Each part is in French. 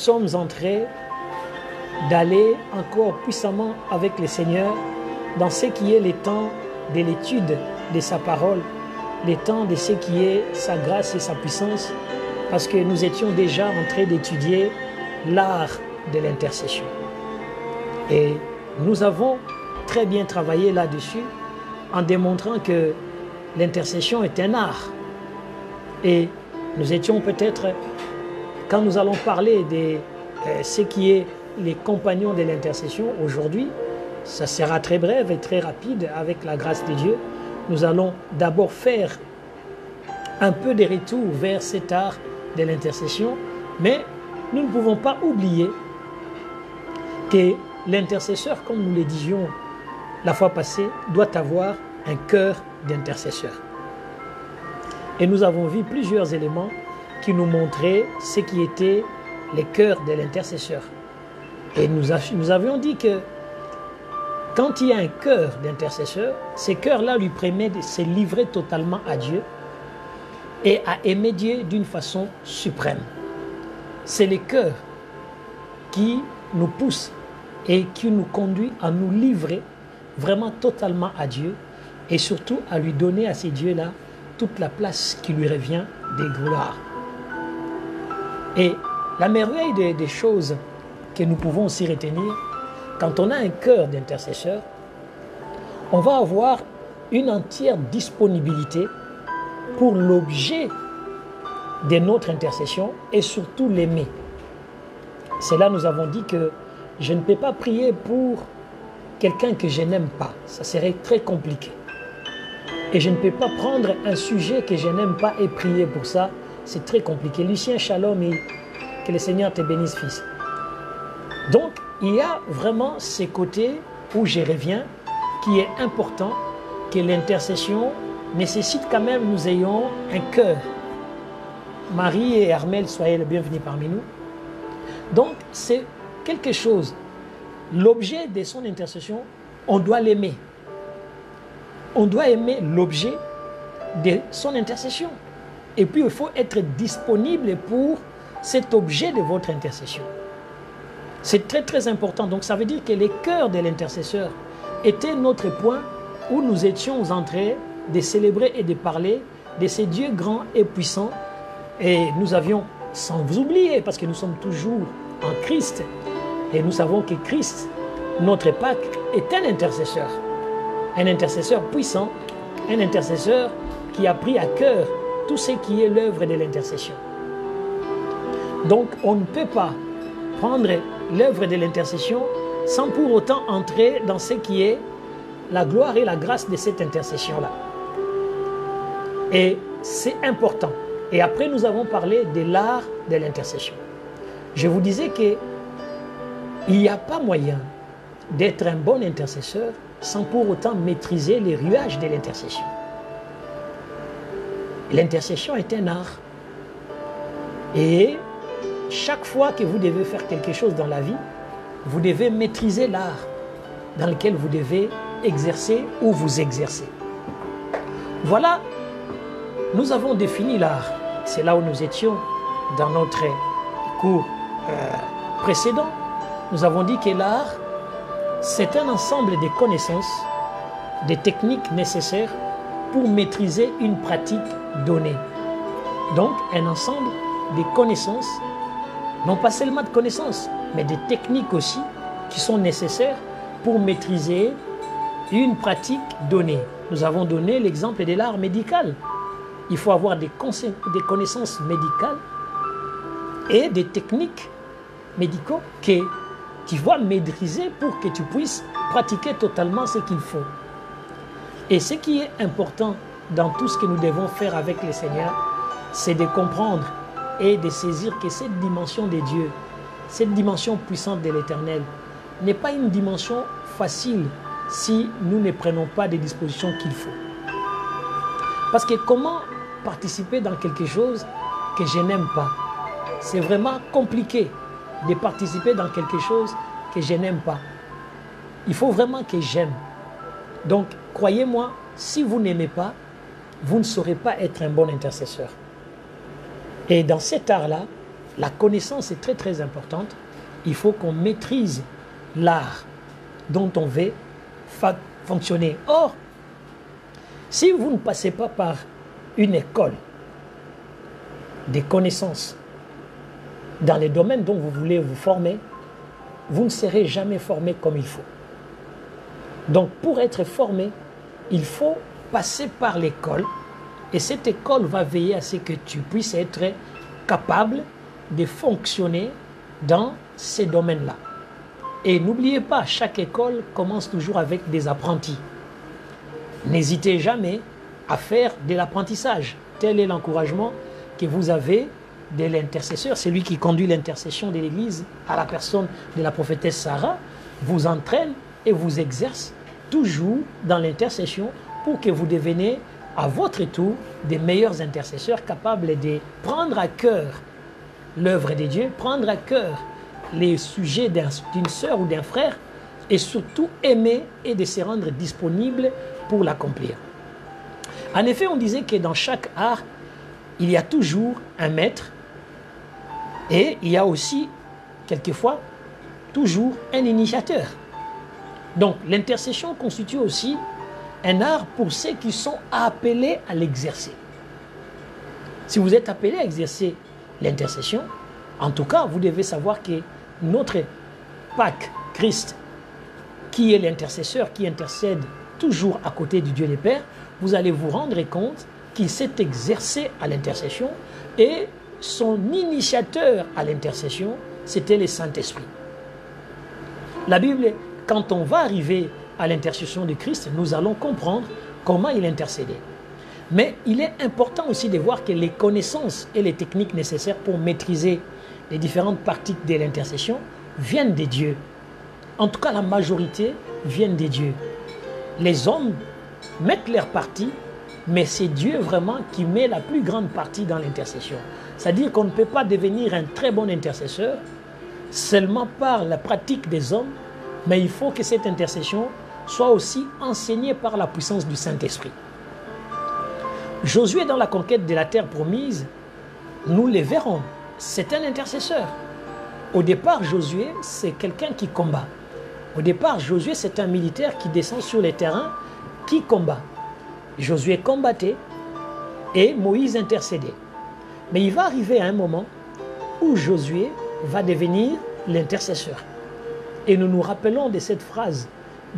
sommes en train d'aller encore puissamment avec le Seigneur dans ce qui est le temps de l'étude de sa parole, le temps de ce qui est sa grâce et sa puissance, parce que nous étions déjà en train d'étudier l'art de l'intercession. Et nous avons très bien travaillé là-dessus en démontrant que l'intercession est un art. Et nous étions peut-être, quand nous allons parler de ce qui est les compagnons de l'intercession aujourd'hui, ça sera très bref et très rapide avec la grâce de Dieu. Nous allons d'abord faire un peu de retour vers cet art de l'intercession, mais nous ne pouvons pas oublier que l'intercesseur, comme nous le disions la fois passée, doit avoir un cœur d'intercesseur. Et nous avons vu plusieurs éléments qui nous montraient ce qui était le cœur de l'intercesseur. Et nous avions dit que quand il y a un cœur d'intercesseur, ce cœur-là lui permet de se livrer totalement à Dieu et à aimer Dieu d'une façon suprême. C'est le cœur qui nous pousse et qui nous conduit à nous livrer vraiment totalement à Dieu et surtout à lui donner à ces dieux-là toute la place qui lui revient des gloires. Et la merveille des choses que nous pouvons aussi retenir, quand on a un cœur d'intercesseur, on va avoir une entière disponibilité pour l'objet de notre intercession et surtout l'aimer. C'est là nous avons dit que je ne peux pas prier pour quelqu'un que je n'aime pas. Ça serait très compliqué. Et je ne peux pas prendre un sujet que je n'aime pas et prier pour ça. C'est très compliqué. Lucien, shalom et que le Seigneur te bénisse, fils. Donc, il y a vraiment ces côtés où je reviens, qui est important, que l'intercession nécessite quand même nous ayons un cœur. Marie et Armel, soyez les bienvenus parmi nous. Donc, c'est quelque chose. L'objet de son intercession, on doit l'aimer. On doit aimer l'objet de son intercession. Et puis, il faut être disponible pour cet objet de votre intercession. C'est très, très important. Donc, ça veut dire que le cœur de l'intercesseur était notre point où nous étions en train de célébrer et de parler de ces dieux grands et puissants. Et nous avions, sans vous oublier, parce que nous sommes toujours en Christ, et nous savons que Christ, notre Pâque, est un intercesseur puissant, un intercesseur qui a pris à cœur tout ce qui est l'œuvre de l'intercession. Donc, on ne peut pas prendre l'œuvre de l'intercession sans pour autant entrer dans ce qui est la gloire et la grâce de cette intercession-là. Et c'est important. Et après, nous avons parlé de l'art de l'intercession. Je vous disais qu'il n'y a pas moyen d'être un bon intercesseur sans pour autant maîtriser les rouages de l'intercession. L'intercession est un art. Et chaque fois que vous devez faire quelque chose dans la vie, vous devez maîtriser l'art dans lequel vous devez exercer ou vous exercer. Voilà, nous avons défini l'art. C'est là où nous étions dans notre cours précédent. Nous avons dit que l'art, c'est un ensemble de connaissances, des techniques nécessaires pour maîtriser une pratique donnée. Donc, un ensemble de connaissances, non pas seulement de connaissances, mais des techniques aussi qui sont nécessaires pour maîtriser une pratique donnée. Nous avons donné l'exemple de l'art médical. Il faut avoir des connaissances médicales et des techniques médicaux que tu dois maîtriser pour que tu puisses pratiquer totalement ce qu'il faut. Et ce qui est important dans tout ce que nous devons faire avec le Seigneur, c'est de comprendre et de saisir que cette dimension de Dieu, cette dimension puissante de l'Éternel, n'est pas une dimension facile si nous ne prenons pas des dispositions qu'il faut. Parce que comment participer dans quelque chose que je n'aime pas? C'est vraiment compliqué de participer dans quelque chose que je n'aime pas. Il faut vraiment que j'aime. Donc, croyez-moi, si vous n'aimez pas, vous ne saurez pas être un bon intercesseur. Et dans cet art-là, la connaissance est très très importante. Il faut qu'on maîtrise l'art dont on veut fonctionner. Or, si vous ne passez pas par une école des connaissances dans les domaines dont vous voulez vous former, vous ne serez jamais formé comme il faut. Donc, pour être formé, il faut passer par l'école et cette école va veiller à ce que tu puisses être capable de fonctionner dans ces domaines-là. Et n'oubliez pas, chaque école commence toujours avec des apprentis. N'hésitez jamais à faire de l'apprentissage. Tel est l'encouragement que vous avez de l'intercesseur, celui qui conduit l'intercession de l'Église à la personne de la prophétesse Sarah, vous entraîne et vous exerce toujours dans l'intercession pour que vous deveniez à votre tour des meilleurs intercesseurs capables de prendre à cœur l'œuvre de Dieu, prendre à cœur les sujets d'une sœur ou d'un frère et surtout aimer et de se rendre disponible pour l'accomplir. En effet, on disait que dans chaque art, il y a toujours un maître et il y a aussi, quelquefois, toujours un initiateur. Donc, l'intercession constitue aussi un art pour ceux qui sont appelés à l'exercer. Si vous êtes appelé à exercer l'intercession, en tout cas, vous devez savoir que notre Pâque, Christ, qui est l'intercesseur, qui intercède toujours à côté du Dieu des Pères, vous allez vous rendre compte qu'il s'est exercé à l'intercession et son initiateur à l'intercession, c'était le Saint-Esprit. La Bible, quand on va arriver à l'intercession de Christ, nous allons comprendre comment il intercédait. Mais il est important aussi de voir que les connaissances et les techniques nécessaires pour maîtriser les différentes parties de l'intercession viennent des dieux. En tout cas, la majorité viennent des dieux. Les hommes mettent leur partie, mais c'est Dieu vraiment qui met la plus grande partie dans l'intercession. C'est-à-dire qu'on ne peut pas devenir un très bon intercesseur seulement par la pratique des hommes, mais il faut que cette intercession soit aussi enseignée par la puissance du Saint-Esprit. Josué, dans la conquête de la terre promise, nous le verrons, c'est un intercesseur. Au départ, Josué, c'est quelqu'un qui combat. Au départ, Josué, c'est un militaire qui descend sur les terrains, qui combat. Josué combattait et Moïse intercédait. Mais il va arriver à un moment où Josué va devenir l'intercesseur. Et nous nous rappelons de cette phrase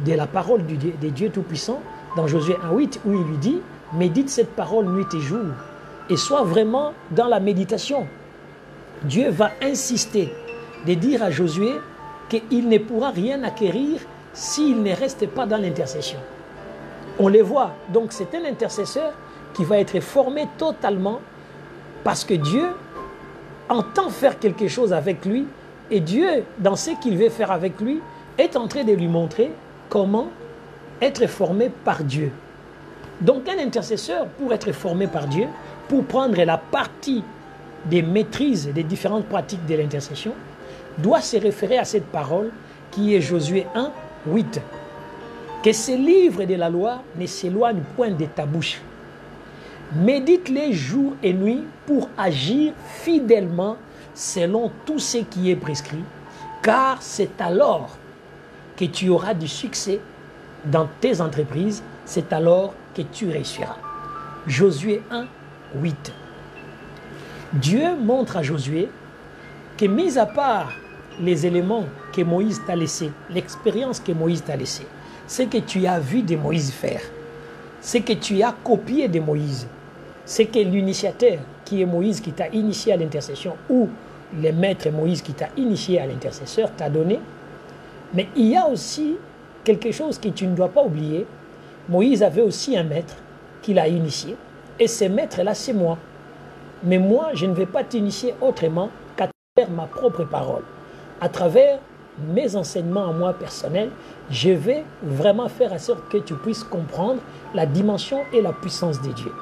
de la parole des dieux Tout-Puissants dans Josué 1,8 où il lui dit « Médite cette parole nuit et jour et sois vraiment dans la méditation ». Dieu va insister de dire à Josué qu'il ne pourra rien acquérir s'il ne reste pas dans l'intercession. On les voit, donc c'est un intercesseur qui va être formé totalement parce que Dieu entend faire quelque chose avec lui et Dieu, dans ce qu'il veut faire avec lui, est en train de lui montrer comment être formé par Dieu. Donc un intercesseur, pour être formé par Dieu, pour prendre la partie des maîtrises des différentes pratiques de l'intercession, doit se référer à cette parole qui est Josué 1, 8. Que ces livres de la loi ne s'éloignent point de ta bouche. Médite-les jour et nuit pour agir fidèlement selon tout ce qui est prescrit, car c'est alors que tu auras du succès dans tes entreprises, c'est alors que tu réussiras. Josué 1, 8. Dieu montre à Josué que, mis à part les éléments que Moïse t'a laissés, l'expérience que Moïse t'a laissée, ce que tu as vu de Moïse faire, ce que tu as copié de Moïse, ce que l'initiateur qui est Moïse qui t'a initié à l'intercession ou le maître Moïse qui t'a initié à l'intercesseur t'a donné. Mais il y a aussi quelque chose que tu ne dois pas oublier. Moïse avait aussi un maître qui l'a initié et ce maître-là c'est moi. Mais moi je ne vais pas t'initier autrement qu'à travers ma propre parole. À travers mes enseignements à moi personnels, je vais vraiment faire en sorte que tu puisses comprendre la dimension et la puissance de Dieu.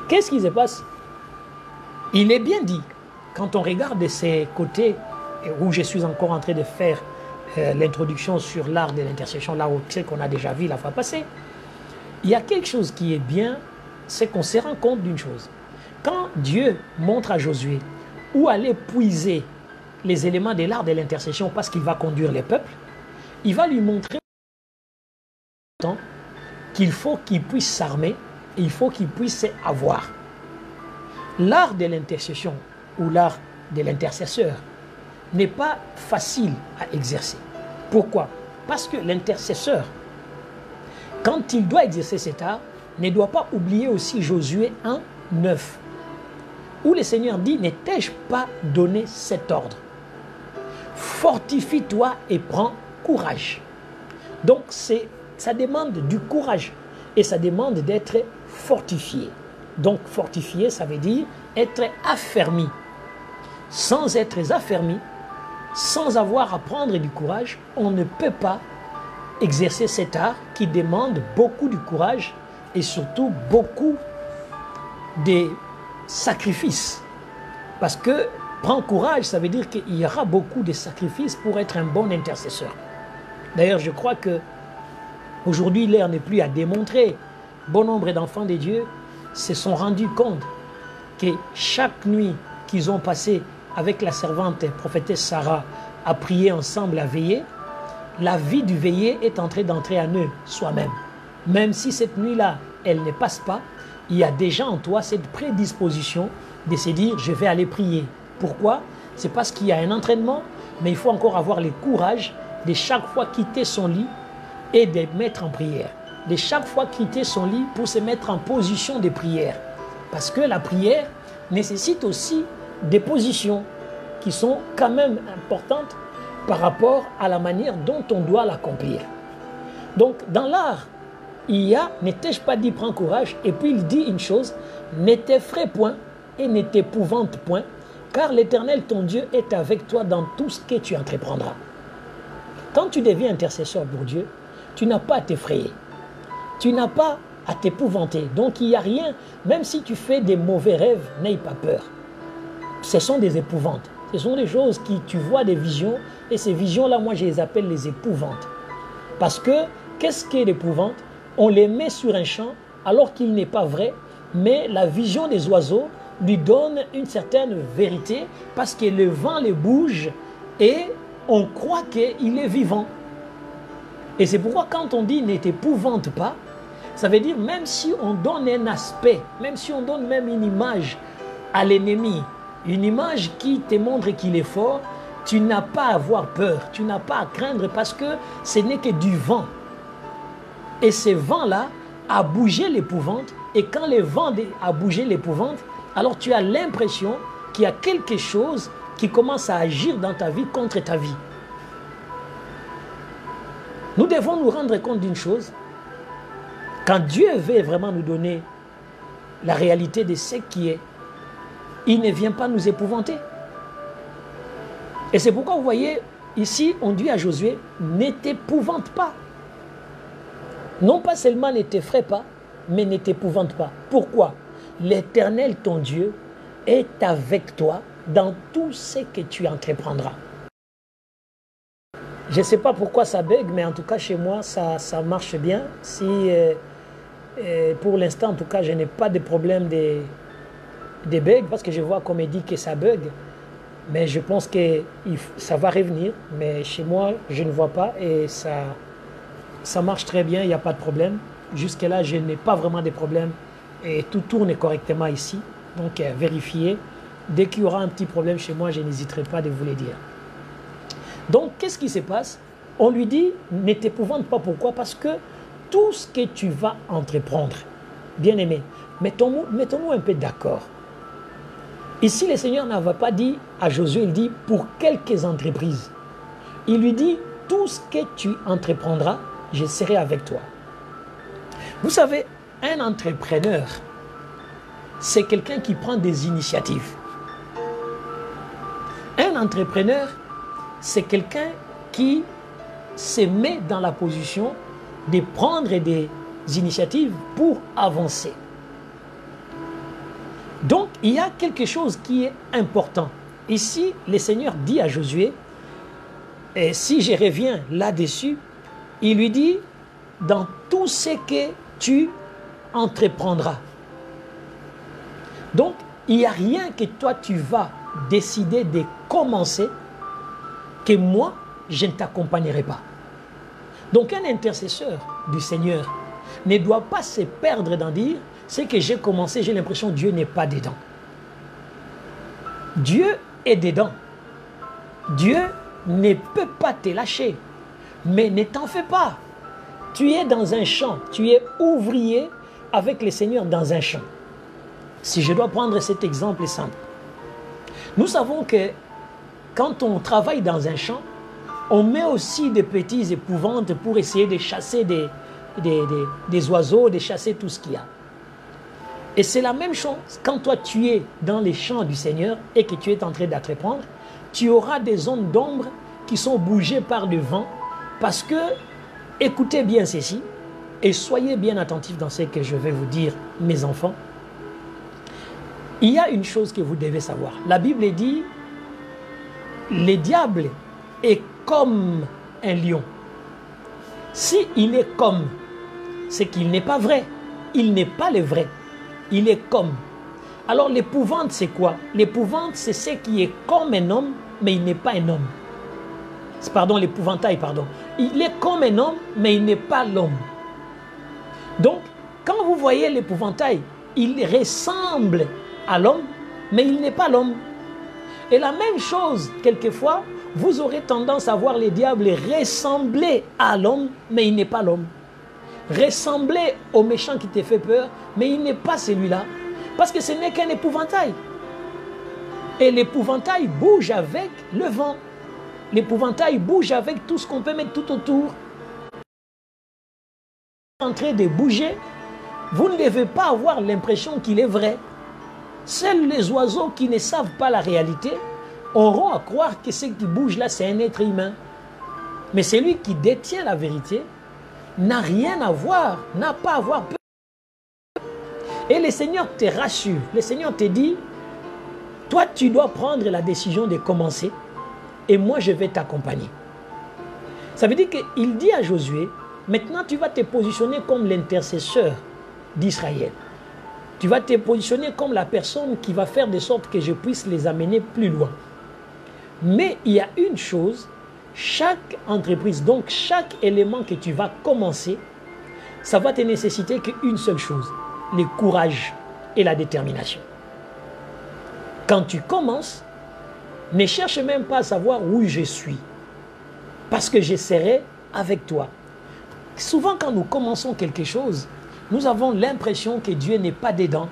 Qu'est-ce qui se passe? Il est bien dit, quand on regarde de ces côtés où je suis encore en train de faire l'introduction sur l'art de l'intercession, là où c'est qu'on a déjà vu la fois passée, il y a quelque chose qui est bien, c'est qu'on se rend compte d'une chose. Quand Dieu montre à Josué où aller puiser les éléments de l'art de l'intercession parce qu'il va conduire les peuples, il va lui montrer qu'il faut qu'il puisse s'armer et il faut qu'il puisse avoir. L'art de l'intercession ou l'art de l'intercesseur n'est pas facile à exercer. Pourquoi? Parce que l'intercesseur, quand il doit exercer cet art, ne doit pas oublier aussi Josué 1:9, où le Seigneur dit, ne t'ai-je pas donné cet ordre? Fortifie-toi et prends courage. Donc ça demande du courage et ça demande d'être fortifié. Donc fortifié, ça veut dire être affermi. Sans être affermi, sans avoir à prendre du courage, on ne peut pas exercer cet art qui demande beaucoup de courage et surtout beaucoup de sacrifices. Parce que prendre courage, ça veut dire qu'il y aura beaucoup de sacrifices pour être un bon intercesseur. D'ailleurs, je crois que aujourd'hui, l'heure n'est plus à démontrer. Bon nombre d'enfants de Dieu se sont rendus compte que chaque nuit qu'ils ont passé avec la servante prophétesse Sarah à prier ensemble, à veiller, la vie du veillé est en train d'entrer en eux soi-même. Même si cette nuit-là, elle ne passe pas, il y a déjà en toi cette prédisposition de se dire, je vais aller prier. Pourquoi? C'est parce qu'il y a un entraînement, mais il faut encore avoir le courage de chaque fois quitter son lit et de mettre en prière. De chaque fois quitter son lit pour se mettre en position de prière. Parce que la prière nécessite aussi des positions qui sont quand même importantes par rapport à la manière dont on doit l'accomplir. Donc, dans l'art, il y a, ne t'ai-je pas dit, prends courage, et puis il dit une chose, ne t'effraie point et ne t'épouvante point, car l'Éternel, ton Dieu, est avec toi dans tout ce que tu entreprendras. Quand tu deviens intercesseur pour Dieu, tu n'as pas à t'effrayer, tu n'as pas à t'épouvanter. Donc, il n'y a rien, même si tu fais des mauvais rêves, n'aie pas peur. Ce sont des épouvantes. Ce sont des choses qui, tu vois des visions, et ces visions-là, moi, je les appelle les épouvantes. Parce que, qu'est-ce qu'est l'épouvante? On les met sur un champ, alors qu'il n'est pas vrai, mais la vision des oiseaux lui donne une certaine vérité, parce que le vent les bouge, et on croit qu'il est vivant. Et c'est pourquoi quand on dit « ne t'épouvante pas », ça veut dire même si on donne un aspect, même si on donne même une image à l'ennemi, une image qui te montre qu'il est fort, tu n'as pas à avoir peur, tu n'as pas à craindre parce que ce n'est que du vent. Et ce vent-là a bougé l'épouvante, et quand le vent a bougé l'épouvante, alors tu as l'impression qu'il y a quelque chose qui commence à agir dans ta vie contre ta vie. Nous devons nous rendre compte d'une chose. Quand Dieu veut vraiment nous donner la réalité de ce qui est, il ne vient pas nous épouvanter. Et c'est pourquoi vous voyez, ici, on dit à Josué, ne t'épouvante pas. Non pas seulement ne t'effraie pas, mais ne t'épouvante pas. Pourquoi? L'Éternel, ton Dieu, est avec toi dans tout ce que tu entreprendras. Je ne sais pas pourquoi ça bug, mais en tout cas, chez moi, ça marche bien. Si, pour l'instant, en tout cas, je n'ai pas de problème de bugs, parce que je vois qu'on me dit que ça bug. Mais je pense que ça va revenir. Mais chez moi, je ne vois pas et ça marche très bien, il n'y a pas de problème. Jusque-là, je n'ai pas vraiment de problème et tout tourne correctement ici. Donc, vérifiez. Dès qu'il y aura un petit problème chez moi, je n'hésiterai pas de vous le dire. Donc, qu'est-ce qui se passe? On lui dit, ne t'épouvante pas. Pourquoi? Parce que tout ce que tu vas entreprendre, bien aimé, mettons-nous un peu d'accord. Ici, le Seigneur n'avait pas dit à Josué, il dit pour quelques entreprises. Il lui dit, tout ce que tu entreprendras, je serai avec toi. Vous savez, un entrepreneur, c'est quelqu'un qui prend des initiatives. Un entrepreneur, c'est quelqu'un qui se met dans la position de prendre des initiatives pour avancer. Donc, il y a quelque chose qui est important. Ici, le Seigneur dit à Josué, et si je reviens là-dessus, il lui dit, dans tout ce que tu entreprendras. Donc, il n'y a rien que toi tu vas décider de commencer que moi, je ne t'accompagnerai pas. Donc un intercesseur du Seigneur ne doit pas se perdre dans dire, c'est que j'ai commencé, j'ai l'impression que Dieu n'est pas dedans. Dieu est dedans. Dieu ne peut pas te lâcher. Mais ne t'en fais pas. Tu es dans un champ, tu es ouvrier avec le Seigneur dans un champ. Si je dois prendre cet exemple simple, nous savons que quand on travaille dans un champ, on met aussi des petites épouvantes pour essayer de chasser des oiseaux, de chasser tout ce qu'il y a. Et c'est la même chose quand toi tu es dans les champs du Seigneur et que tu es en train d'entreprendre, tu auras des zones d'ombre qui sont bougées par le vent parce que, écoutez bien ceci et soyez bien attentifs dans ce que je vais vous dire, mes enfants. Il y a une chose que vous devez savoir. La Bible dit, le diable est comme un lion. S'il est comme, c'est qu'il n'est pas vrai. Il n'est pas le vrai. Il est comme. Alors l'épouvante, c'est quoi? L'épouvante, c'est ce qui est comme un homme, mais il n'est pas un homme. Pardon, l'épouvantail, pardon. Il est comme un homme, mais il n'est pas l'homme. Donc, quand vous voyez l'épouvantail, il ressemble à l'homme, mais il n'est pas l'homme. Et la même chose, quelquefois, vous aurez tendance à voir les diables ressembler à l'homme, mais il n'est pas l'homme. Ressembler au méchant qui te fait peur, mais il n'est pas celui-là. Parce que ce n'est qu'un épouvantail. Et l'épouvantail bouge avec le vent. L'épouvantail bouge avec tout ce qu'on peut mettre tout autour. En train de bouger, vous ne devez pas avoir l'impression qu'il est vrai. Seuls les oiseaux qui ne savent pas la réalité auront à croire que ce qui bouge là, c'est un être humain. Mais celui qui détient la vérité n'a rien à voir, n'a pas à avoir peur. Et le Seigneur te rassure. Le Seigneur te dit, toi tu dois prendre la décision de commencer et moi je vais t'accompagner. Ça veut dire qu'il dit à Josué, maintenant tu vas te positionner comme l'intercesseur d'Israël. Tu vas te positionner comme la personne qui va faire de sorte que je puisse les amener plus loin. Mais il y a une chose, chaque entreprise, donc chaque élément que tu vas commencer, ça va te nécessiter qu'une seule chose, le courage et la détermination. Quand tu commences, ne cherche même pas à savoir où je suis, parce que je serai avec toi. Souvent quand nous commençons quelque chose, nous avons l'impression que Dieu n'est pas dedans.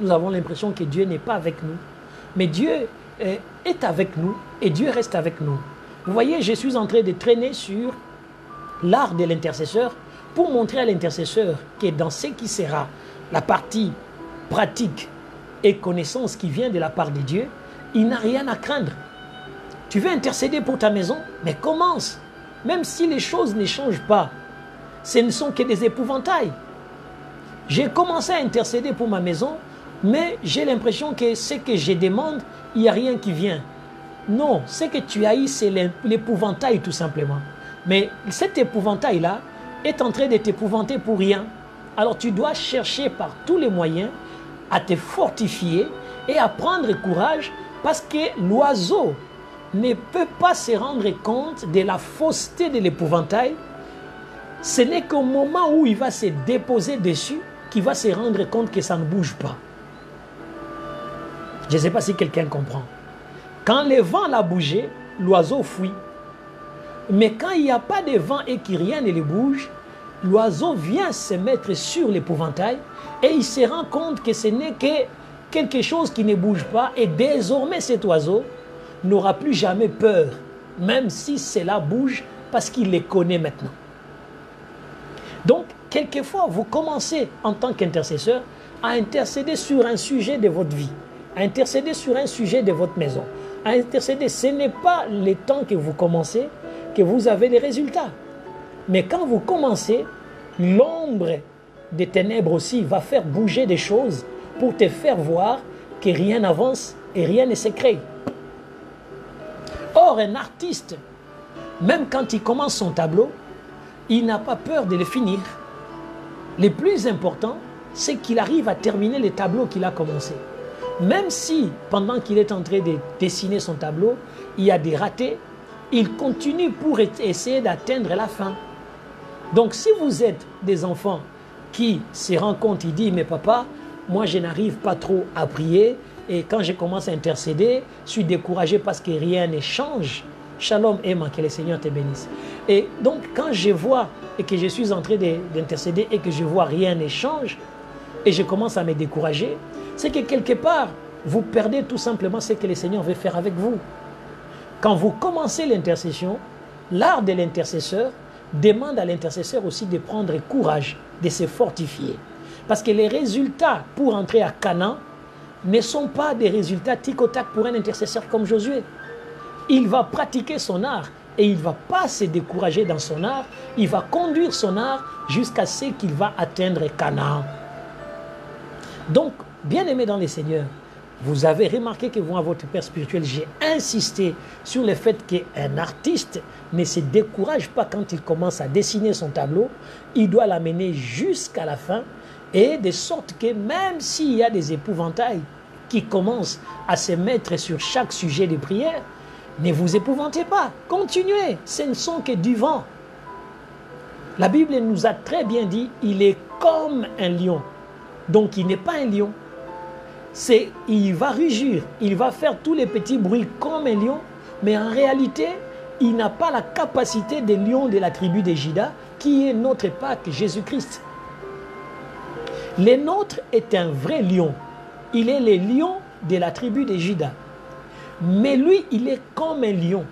Nous avons l'impression que Dieu n'est pas avec nous. Mais Dieu est avec nous et Dieu reste avec nous. Vous voyez, je suis en train de traîner sur l'art de l'intercesseur pour montrer à l'intercesseur que dans ce qui sera la partie pratique et connaissance qui vient de la part de Dieu, il n'a rien à craindre. Tu veux intercéder pour ta maison, mais commence. Même si les choses ne changent pas, ce ne sont que des épouvantails. J'ai commencé à intercéder pour ma maison, mais j'ai l'impression que ce que je demande, il n'y a rien qui vient. Non, ce que tu haïs, c'est l'épouvantail tout simplement. Mais cet épouvantail-là est en train de t'épouvanter pour rien. Alors tu dois chercher par tous les moyens à te fortifier et à prendre courage parce que l'oiseau ne peut pas se rendre compte de la fausseté de l'épouvantail. Ce n'est qu'au moment où il va se déposer dessus qu'il va se rendre compte que ça ne bouge pas. Je ne sais pas si quelqu'un comprend. Quand le vent l'a bougé, l'oiseau fuit. Mais quand il n'y a pas de vent et que rien ne le bouge, l'oiseau vient se mettre sur l'épouvantail et il se rend compte que ce n'est que quelque chose qui ne bouge pas et désormais cet oiseau n'aura plus jamais peur, même si cela bouge parce qu'il les connaît maintenant. Donc, quelquefois, vous commencez en tant qu'intercesseur à intercéder sur un sujet de votre vie, à intercéder sur un sujet de votre maison, à intercéder. Ce n'est pas le temps que vous commencez que vous avez les résultats. Mais quand vous commencez, l'ombre des ténèbres aussi va faire bouger des choses pour te faire voir que rien n'avance et rien ne se crée. Or, un artiste, même quand il commence son tableau, il n'a pas peur de le finir. Le plus important, c'est qu'il arrive à terminer les tableaux qu'il a commencé. Même si, pendant qu'il est en train de dessiner son tableau, il y a des ratés, il continue pour essayer d'atteindre la fin. Donc, si vous êtes des enfants qui se rendent compte, ils disent, mais papa, moi je n'arrive pas trop à prier, et quand je commence à intercéder, je suis découragé parce que rien ne change. Shalom, Emma, que le Seigneur te bénisse. Et donc, quand je vois et que je suis en train d'intercéder et que je vois rien ne change, et je commence à me décourager, c'est que quelque part, vous perdez tout simplement ce que le Seigneur veut faire avec vous. Quand vous commencez l'intercession, l'art de l'intercesseur demande à l'intercesseur aussi de prendre courage, de se fortifier. Parce que les résultats pour entrer à Canaan ne sont pas des résultats tic au tac pour un intercesseur comme Josué. Il va pratiquer son art et il ne va pas se décourager dans son art. Il va conduire son art jusqu'à ce qu'il va atteindre Canaan. Donc, bien-aimés dans les Seigneurs, vous avez remarqué que vous, à votre père spirituel, j'ai insisté sur le fait qu'un artiste ne se décourage pas quand il commence à dessiner son tableau. Il doit l'amener jusqu'à la fin, et de sorte que même s'il y a des épouvantails qui commencent à se mettre sur chaque sujet de prière, ne vous épouvantez pas, continuez, ce ne sont que du vent. La Bible nous a très bien dit, il est comme un lion. Donc il n'est pas un lion. Il va rugir, il va faire tous les petits bruits comme un lion, mais en réalité, il n'a pas la capacité des lions de la tribu de Juda, qui est notre Pâque, Jésus-Christ. Le nôtre est un vrai lion. Il est le lion de la tribu de Juda. Mais lui, il est comme un lion.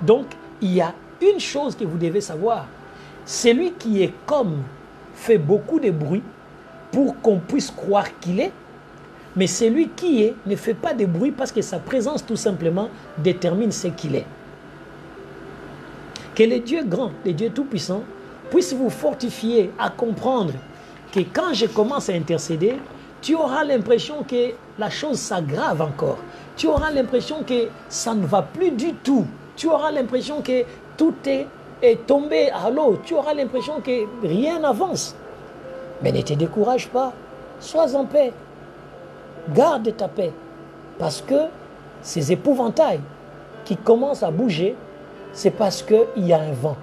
Donc, il y a une chose que vous devez savoir. Celui qui est comme fait beaucoup de bruit pour qu'on puisse croire qu'il est. Mais celui qui est ne fait pas de bruit parce que sa présence tout simplement détermine ce qu'il est. Que le Dieu grand, le Dieu tout-puissant, puisse vous fortifier à comprendre que quand je commence à intercéder, tu auras l'impression que la chose s'aggrave encore. Tu auras l'impression que ça ne va plus du tout. Tu auras l'impression que tout est tombé à l'eau. Tu auras l'impression que rien n'avance. Mais ne te décourage pas. Sois en paix. Garde ta paix. Parce que ces épouvantails qui commencent à bouger, c'est parce qu'il y a un vent.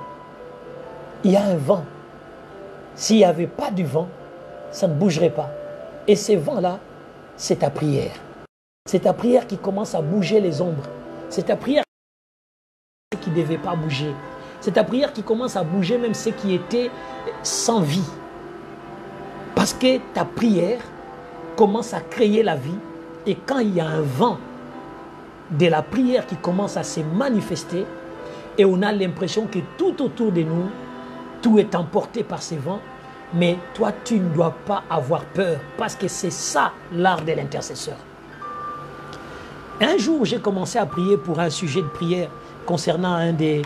Il y a un vent. S'il n'y avait pas du vent, ça ne bougerait pas. Et ce vent-là, c'est ta prière. C'est ta prière qui commence à bouger les ombres. C'est ta prière qui ne devait pas bouger. C'est ta prière qui commence à bouger même ce qui était sans vie. Parce que ta prière commence à créer la vie. Et quand il y a un vent de la prière qui commence à se manifester, et on a l'impression que tout autour de nous, tout est emporté par ces vents, mais toi, tu ne dois pas avoir peur, parce que c'est ça l'art de l'intercesseur. Un jour, j'ai commencé à prier pour un sujet de prière concernant un de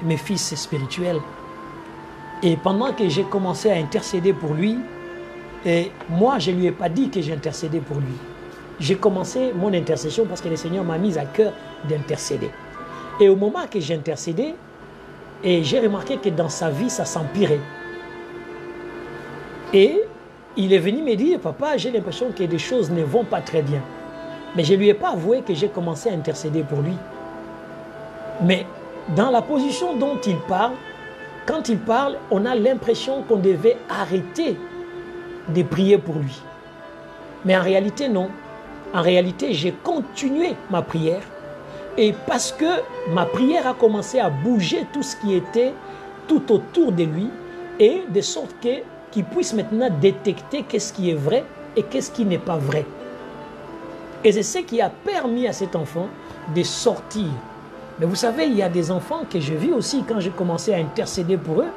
mes fils spirituels. Et pendant que j'ai commencé à intercéder pour lui, et moi, je ne lui ai pas dit que j'intercédais pour lui. J'ai commencé mon intercession parce que le Seigneur m'a mis à cœur d'intercéder. Et au moment que j'intercédais, et j'ai remarqué que dans sa vie, ça s'empirait. Et il est venu me dire, papa, j'ai l'impression que des choses ne vont pas très bien. Mais je ne lui ai pas avoué que j'ai commencé à intercéder pour lui. Mais dans la position dont il parle, quand il parle, on a l'impression qu'on devait arrêter de prier pour lui. Mais en réalité, non. En réalité, j'ai continué ma prière. Et parce que ma prière a commencé à bouger tout ce qui était tout autour de lui, et de sorte qu'il puisse maintenant détecter qu'est-ce qui est vrai et qu'est-ce qui n'est pas vrai. Et c'est ce qui a permis à cet enfant de sortir. Mais vous savez, il y a des enfants que j'ai vus aussi quand j'ai commencé à intercéder pour eux.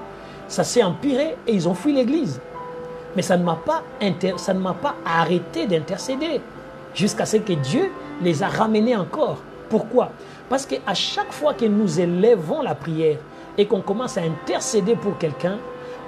Ça s'est empiré et ils ont fui l'église. Mais ça ne m'a pas arrêté d'intercéder jusqu'à ce que Dieu les a ramenés encore. Pourquoi? Parce qu'à chaque fois que nous élevons la prière et qu'on commence à intercéder pour quelqu'un,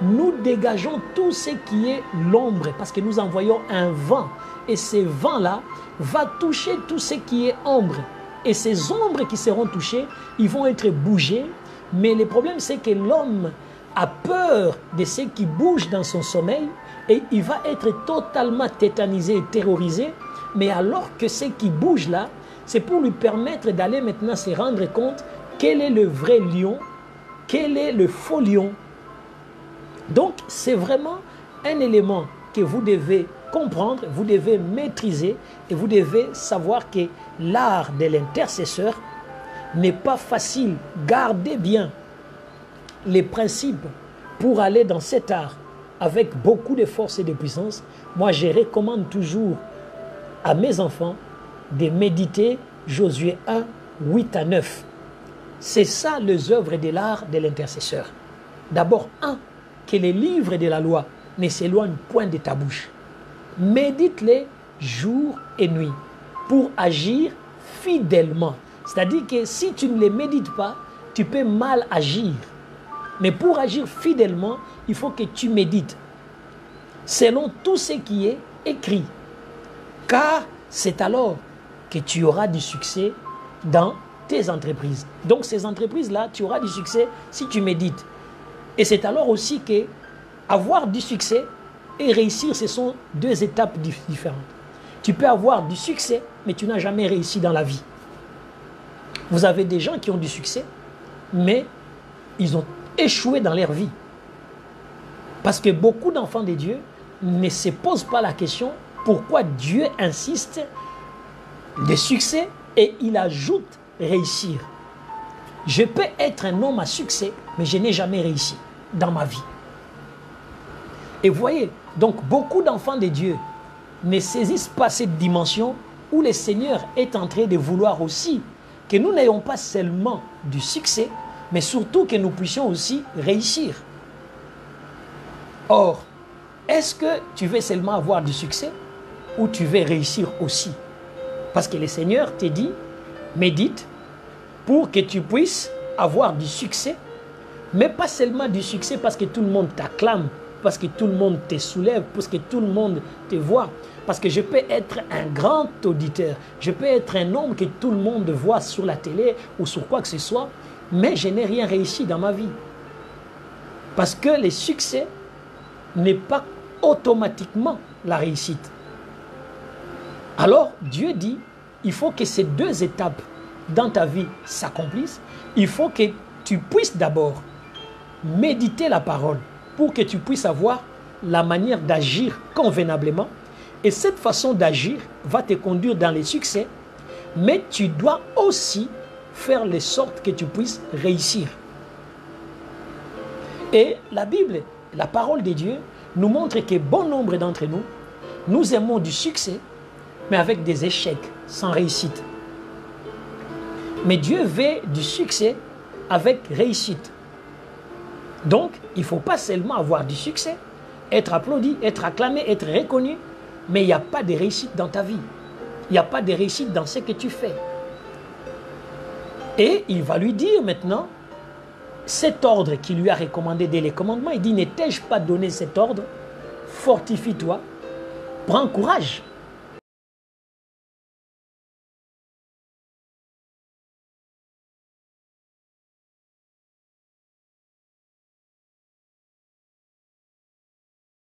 nous dégageons tout ce qui est l'ombre parce que nous envoyons un vent. Et ce vent-là va toucher tout ce qui est ombre. Et ces ombres qui seront touchées, ils vont être bougés. Mais le problème, c'est que l'homme a peur de ce qui bouge dans son sommeil et il va être totalement tétanisé et terrorisé Mais alors que ce qui bouge là, c'est pour lui permettre d'aller maintenant se rendre compte quel est le vrai lion, quel est le faux lion. Donc, c'est vraiment un élément que vous devez comprendre, vous devez maîtriser et vous devez savoir que l'art de l'intercesseur n'est pas facile. Gardez bien les principes pour aller dans cet art avec beaucoup de force et de puissance. Moi, je recommande toujours à mes enfants de méditer Josué 1, 8 à 9. C'est ça les œuvres de l'art de l'intercesseur. D'abord, que les livres de la loi ne s'éloignent point de ta bouche. Médite-les jour et nuit pour agir fidèlement. C'est-à-dire que si tu ne les médites pas, tu peux mal agir. Mais pour agir fidèlement, il faut que tu médites selon tout ce qui est écrit. Car c'est alors que tu auras du succès dans tes entreprises. Donc ces entreprises-là, tu auras du succès si tu médites. Et c'est alors aussi que avoir du succès et réussir, ce sont deux étapes différentes. Tu peux avoir du succès, mais tu n'as jamais réussi dans la vie. Vous avez des gens qui ont du succès, mais ils ont échoué dans leur vie. Parce que beaucoup d'enfants de Dieu ne se posent pas la question pourquoi Dieu insiste le succès et il ajoute réussir. Je peux être un homme à succès, mais je n'ai jamais réussi dans ma vie. Et vous voyez, donc beaucoup d'enfants de Dieu ne saisissent pas cette dimension où le Seigneur est en train de vouloir aussi que nous n'ayons pas seulement du succès, mais surtout que nous puissions aussi réussir. Or, est-ce que tu veux seulement avoir du succès ou tu veux réussir aussi? Parce que le Seigneur te dit, médite pour que tu puisses avoir du succès, mais pas seulement du succès parce que tout le monde t'acclame, parce que tout le monde te soulève, parce que tout le monde te voit. Parce que je peux être un grand auditeur, je peux être un homme que tout le monde voit sur la télé ou sur quoi que ce soit, mais je n'ai rien réussi dans ma vie. Parce que le succès n'est pas automatiquement la réussite. Alors, Dieu dit, il faut que ces deux étapes dans ta vie s'accomplissent. Il faut que tu puisses d'abord méditer la parole pour que tu puisses avoir la manière d'agir convenablement. Et cette façon d'agir va te conduire dans les succès, mais tu dois aussi faire les sortes que tu puisses réussir. Et la Bible, la parole de Dieu, nous montre que bon nombre d'entre nous, nous aimons du succès, mais avec des échecs, sans réussite. Mais Dieu veut du succès avec réussite. Donc, il ne faut pas seulement avoir du succès, être applaudi, être acclamé, être reconnu, mais il n'y a pas de réussite dans ta vie. Il n'y a pas de réussite dans ce que tu fais. Et il va lui dire maintenant, cet ordre qu'il lui a recommandé dès les commandements, il dit, ne t'ai-je pas donné cet ordre? Fortifie-toi, prends courage.